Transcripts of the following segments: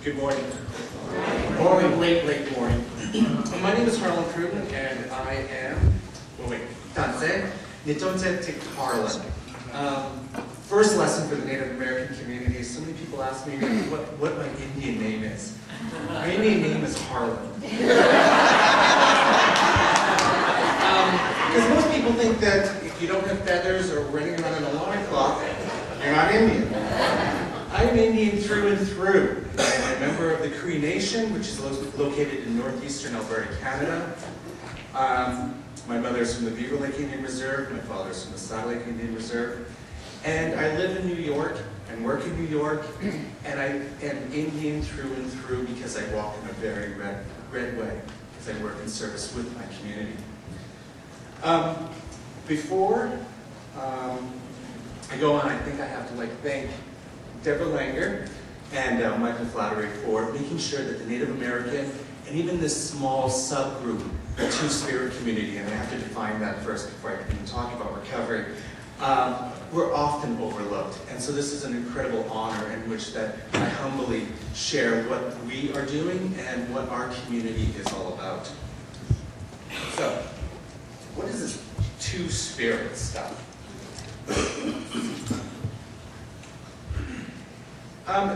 Good morning. Morning, late morning. My name is Harlan Pruden, and I am, Harlan. First lesson for the Native American community is so many people ask me what my Indian name is. My Indian name is Harlan. Because most people think that if you don't have feathers or running around an alarm clock, you're not Indian. I'm Indian through and through. I'm a member of the Cree Nation, which is located in northeastern Alberta, Canada. My mother's from the Beaver Lake Indian Reserve, my father's from the Saddle Lake Indian Reserve. And I live in New York and work in New York, and I am Indian through and through because I walk in a very red way, because I work in service with my community. Before I go on, I think I have to thank Deborah Langer and Michael Flattery for making sure that the Native American and even this small subgroup, the TwoSpirit community, and I have to define that first before I can talk about recovery, we're often overlooked. And so this is an incredible honor in which that I humbly share what we are doing and what our community is all about. So, what is this TwoSpirit stuff?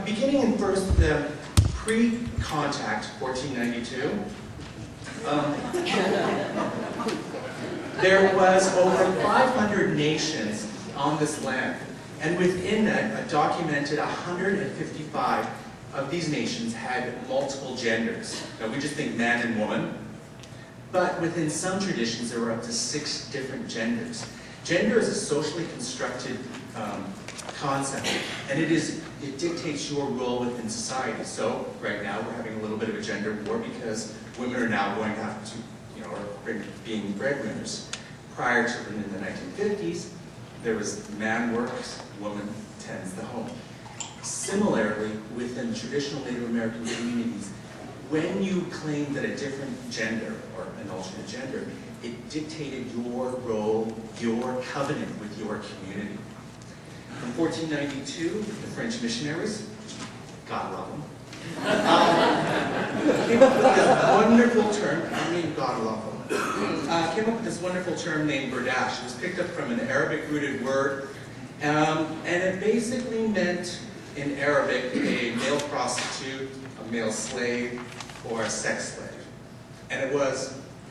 Beginning in the pre-contact 1492, there was over 500 nations on this land, and within that, a documented 155 of these nations had multiple genders. Now we just think man and woman, but within some traditions there were up to 6 different genders. Gender is a socially constructed concept, and it dictates your role within society. So right now we're having a little bit of a gender war because women are now going to have to, being breadwinners. Prior to in the 1950s, there was man works, woman tends the home. Similarly, within traditional Native American communities, when you claimed that a different gender or an alternate gender, it dictated your role, your covenant with your community. In 1492, the French missionaries, God love them, came up with this wonderful term, God love them, came up with this wonderful term named berdache. It was picked up from an Arabic-rooted word, and it basically meant, in Arabic, a male prostitute, a male slave, or a sex slave.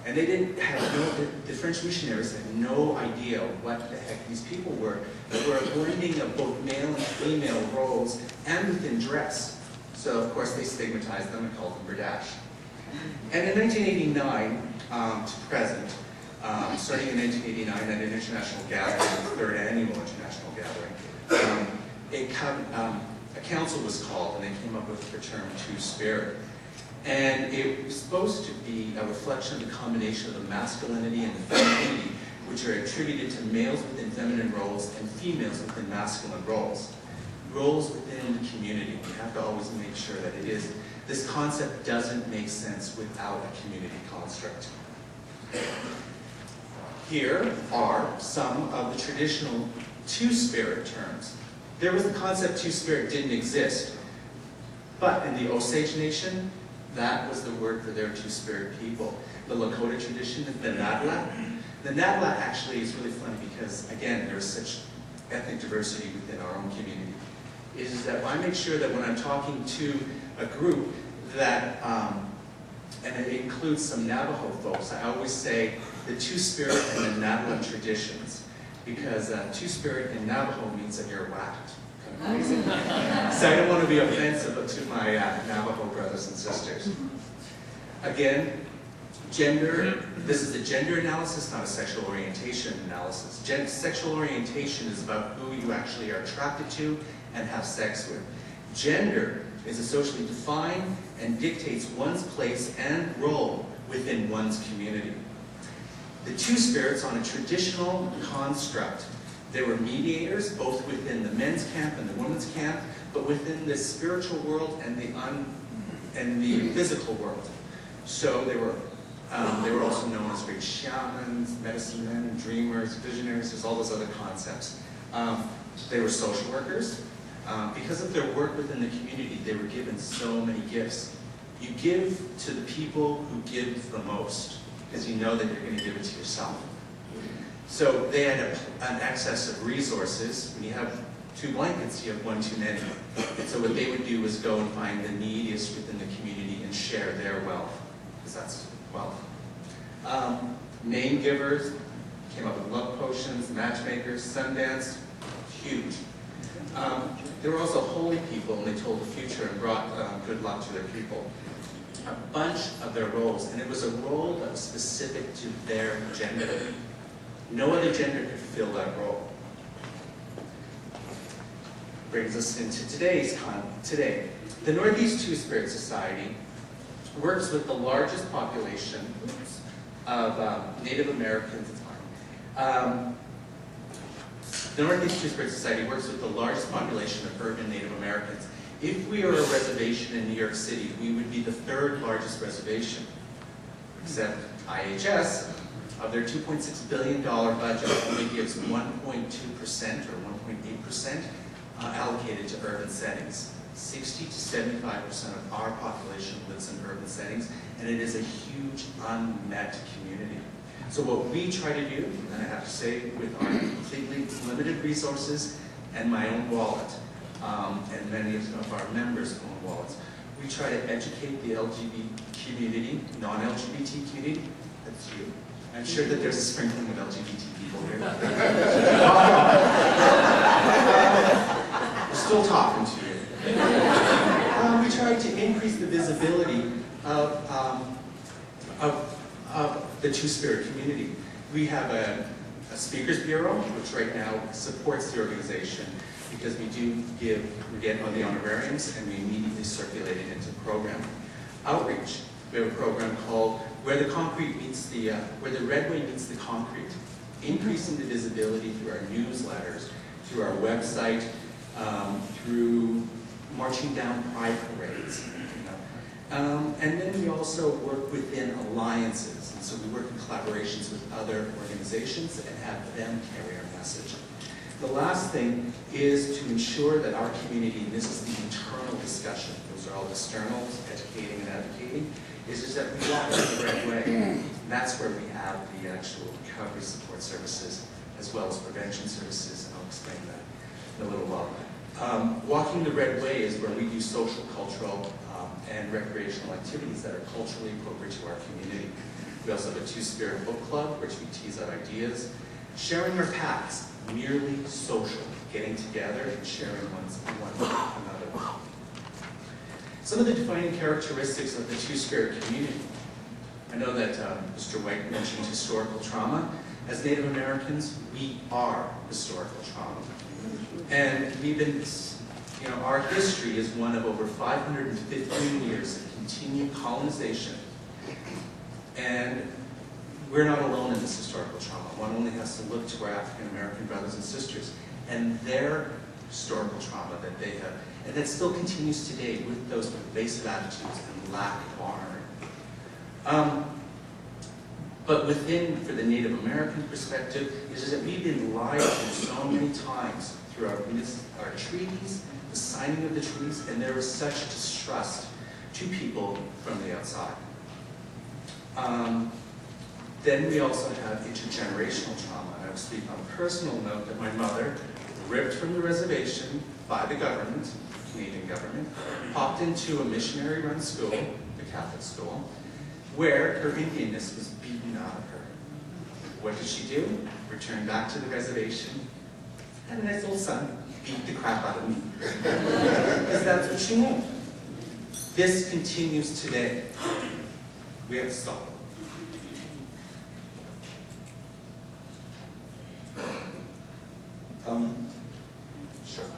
And they didn't have the French missionaries had no idea what the heck these people were, that were a blending of both male and female roles and within dress. So of course they stigmatized them and called them berdache. And in 1989 to present, starting in 1989 at an international gathering, the 3rd annual international gathering, a council was called and they came up with the term TwoSpirit. And it was supposed to be a reflection of the combination of the masculinity and the femininity, which are attributed to males within feminine roles and females within masculine roles. Roles within the community. We have to always make sure that it is. This concept doesn't make sense without a community construct. Here are some of the traditional TwoSpirit terms. There was the concept TwoSpirit didn't exist, but in the Osage Nation, that was the word for their TwoSpirit people. The Lakota tradition, the Nadla. The Nadla actually is really funny because, again, there's such ethnic diversity within our own community. Is that I make sure that when I'm talking to a group that, and it includes some Navajo folks, I always say the TwoSpirit and the Nadla traditions, because TwoSpirit in Navajo means that you're whacked. So I don't want to be offensive to my Navajo brothers and sisters. Again, gender, this is a gender analysis, not a sexual orientation analysis. Sexual orientation is about who you actually are attracted to and have sex with. Gender is socially defined and dictates one's place and role within one's community. The TwoSpirits on a traditional construct. There were mediators, both within the men's camp and the women's camp, but within the spiritual world and the physical world. So they were also known as great shamans, medicine men, dreamers, visionaries. There's all those other concepts. They were social workers. Because of their work within the community, they were given so many gifts. You give to the people who give the most, because you know that you're going to give it to yourself. So they had an excess of resources. When you have 2 blankets, you have 1 too many. And so what they would do was go and find the neediest within the community and share their wealth, because that's wealth. Name givers came up with love potions, matchmakers, Sundance, huge. There were also holy people, and they told the future and brought good luck to their people. A bunch of their roles, and it was a role that was specific to their gender. No other gender could fill that role. Brings us into today. The Northeast Two-Spirit Society works with the largest population of Native Americans. The Northeast Two-Spirit Society works with the largest population of urban Native Americans. If we are a reservation in New York City, we would be the 3rd largest reservation, except IHS, of their $2.6 billion budget, only gives 1.2% or 1.8% allocated to urban settings. 60 to 75% of our population lives in urban settings, and it is a huge unmet community. So what we try to do, and I have to say, with our completely limited resources and my own wallet, and many of our members' own wallets, we try to educate the LGBT community, non-LGBT community. That's you. I'm sure that there's a sprinkling of LGBT people here. We're still talking to you. We try to increase the visibility of the Two-Spirit community. We have a speakers bureau, which right now supports the organization, because we get on the honorariums, and we immediately circulate it into the program. Outreach. We have a program called Where the Redway Meets the Concrete, increasing the visibility through our newsletters, through our website, through marching down pride parades. And then we also work within alliances, and so we work in collaborations with other organizations and have them carry our message. The last thing is to ensure that our community, and this is the internal discussion, those are all externals, educating and advocating, is that we walk the red way. And that's where we have the actual recovery support services as well as prevention services, and I'll explain that in a little while. Walking the red way is where we do social, cultural, and recreational activities that are culturally appropriate to our community. We also have a Two-Spirit book club, which we tease out ideas. Sharing our paths, merely social, getting together and sharing one another. Some of the defining characteristics of the Two-Spirit community. I know that Mr. White mentioned historical trauma. As Native Americans, we are historical trauma. And we've been, our history is one of over 515 years of continued colonization. And we're not alone in this historical trauma. One only has to look to our African American brothers and sisters and their historical trauma that they have, and that still continues today with those pervasive attitudes and lack of honoring. But for the Native American perspective, is that we've been lied to so many times through our treaties, the signing of the treaties, and there is such distrust to people from the outside. Then we also have intergenerational trauma. And I will speak on a personal note that my mother, ripped from the reservation by the government, Canadian government, popped into a missionary-run school, the Catholic school, where her Indianness was beaten out of her. What did she do? Return back to the reservation, had a nice little son, beat the crap out of me. Because that's what she knew. This continues today. We have to stop it. Sure.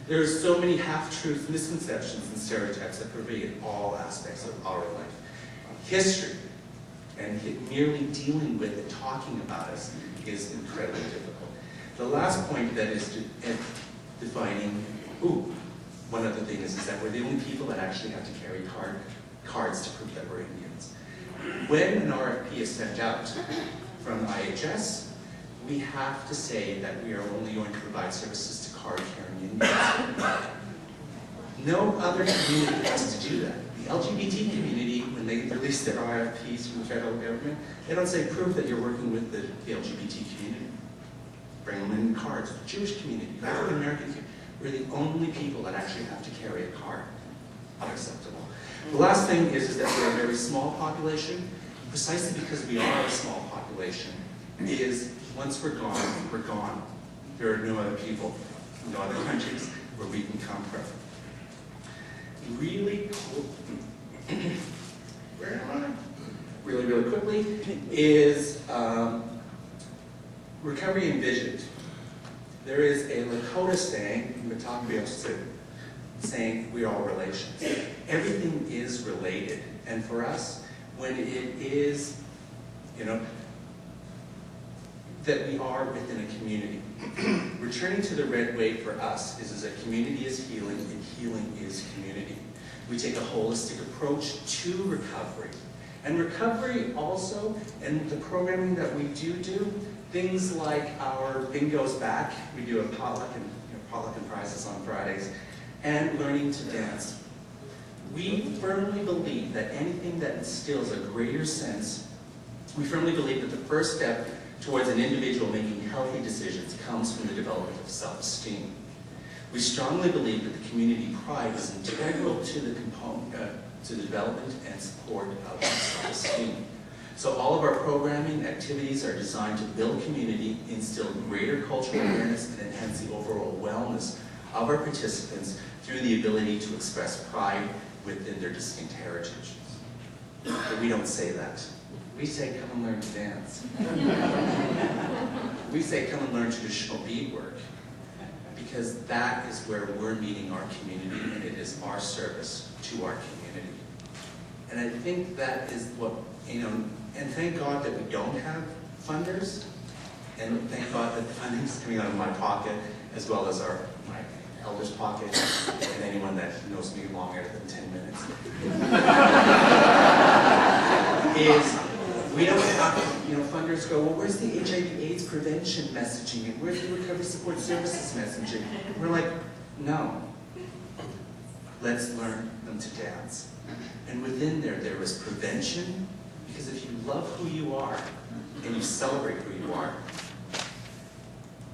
There's so many half-truths, misconceptions, and stereotypes that pervade all aspects of our life. History, and merely dealing with and talking about us is incredibly difficult. The last point that is defining, one other thing is that we're the only people that actually have to carry cards to prove that we're Indians. When an RFP is sent out from IHS, we have to say that we are only going to provide services to card-carrying Indians. No other community has to do that. The LGBT community, when they release their RFPs from the federal government, they don't say, prove that you're working with the LGBT community. Bring them in cards. The Jewish community, the African American community, we're the only people that actually have to carry a card. Unacceptable. The last thing is that we're a very small population. Precisely because we are a small population, is once we're gone, we're gone. There are no other people, no other countries where we can come from. Really cool, where am I? Really quickly, is recovery envisioned. There is a Lakota saying, saying we're all relations. Everything is related, and for us, when it is, that we are within a community. Returning to the red wave for us is a community is healing, and healing is community. We take a holistic approach to recovery. And recovery also, and the programming that we do, things like our bingo's back, we do a potluck and prizes on Fridays, and learning to dance. We firmly believe that anything that instills a greater sense, we firmly believe that the first step towards an individual making healthy decisions comes from the development of self-esteem. We strongly believe that the community pride is integral to the development and support of self-esteem. So all of our programming activities are designed to build community, instill greater cultural awareness, and enhance the overall wellness of our participants through the ability to express pride within their distinct heritage. But we don't say that. We say, come and learn to dance. We say, come and learn traditional beadwork, because that is where we're meeting our community, and it is our service to our community. And I think that is what, and thank God that we don't have funders, and thank God that the funding is coming out of my pocket, as well as my elder's pocket, and anyone that knows me longer than 10 minutes. Is we don't have, funders go, well, where's the HIV/AIDS prevention messaging, and where's the recovery support services messaging? And we're like, no. Let's learn them to dance. And within there is prevention, because if you love who you are, and you celebrate who you are,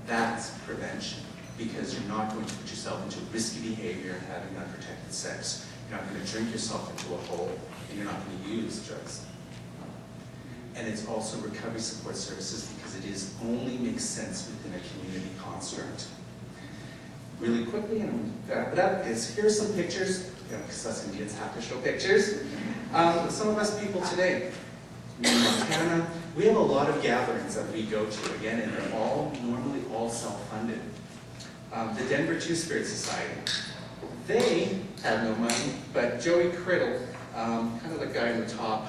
that's prevention. Because you're not going to put yourself into risky behavior and having unprotected sex. You're not going to drink yourself into a hole, and you're not going to use drugs. And it's also recovery support services because it only makes sense within a community construct. Really quickly, and I'm going to wrap it up, here's some pictures, because us Indians have to show pictures. Some of us people today, in Montana, we have a lot of gatherings that we go to, again, and they're normally all self-funded. The Denver TwoSpirits Society, they have no money, but Joey Criddle, kind of the guy in the top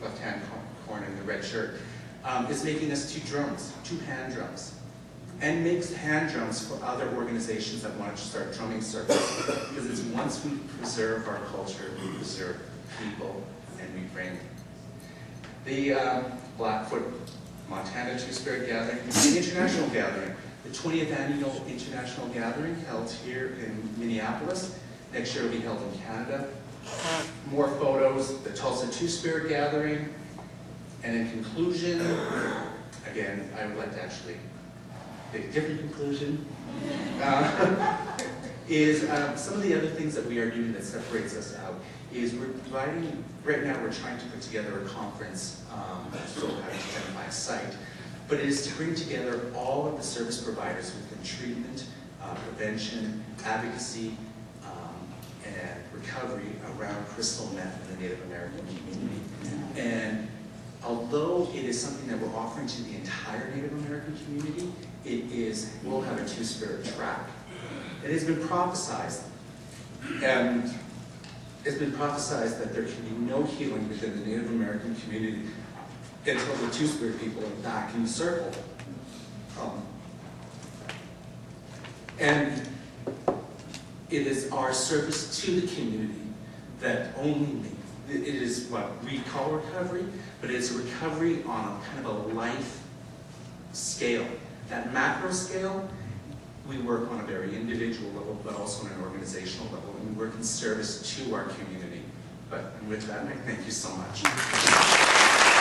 left-hand corner in the red shirt, is making us two hand drums, and makes hand drums for other organizations that want to start drumming circles, because it's once we preserve our culture, we preserve people, and we bring the Blackfoot Montana TwoSpirit Gathering, the international gathering, the 20th annual international gathering held here in Minneapolis. Next year it will be held in Canada. More photos, the Tulsa TwoSpirit Gathering. And in conclusion, again, I would like to actually make a different conclusion, is some of the other things that we are doing that separates us out is we're providing, right now we're trying to put together a conference, so how to identify a site, but it is to bring together all of the service providers within treatment, prevention, advocacy, and recovery around crystal meth in the Native American community. And although it is something that we're offering to the entire Native American community, we'll have a TwoSpirit track. It has been prophesized, and it's been prophesized that there can be no healing within the Native American community until the TwoSpirit people are back in the circle. And it is our service to the community that it is what we call recovery, but it's a recovery on a kind of a life scale. At macro scale, we work on a very individual level, but also on an organizational level, and we work in service to our community. And with that, I thank you so much.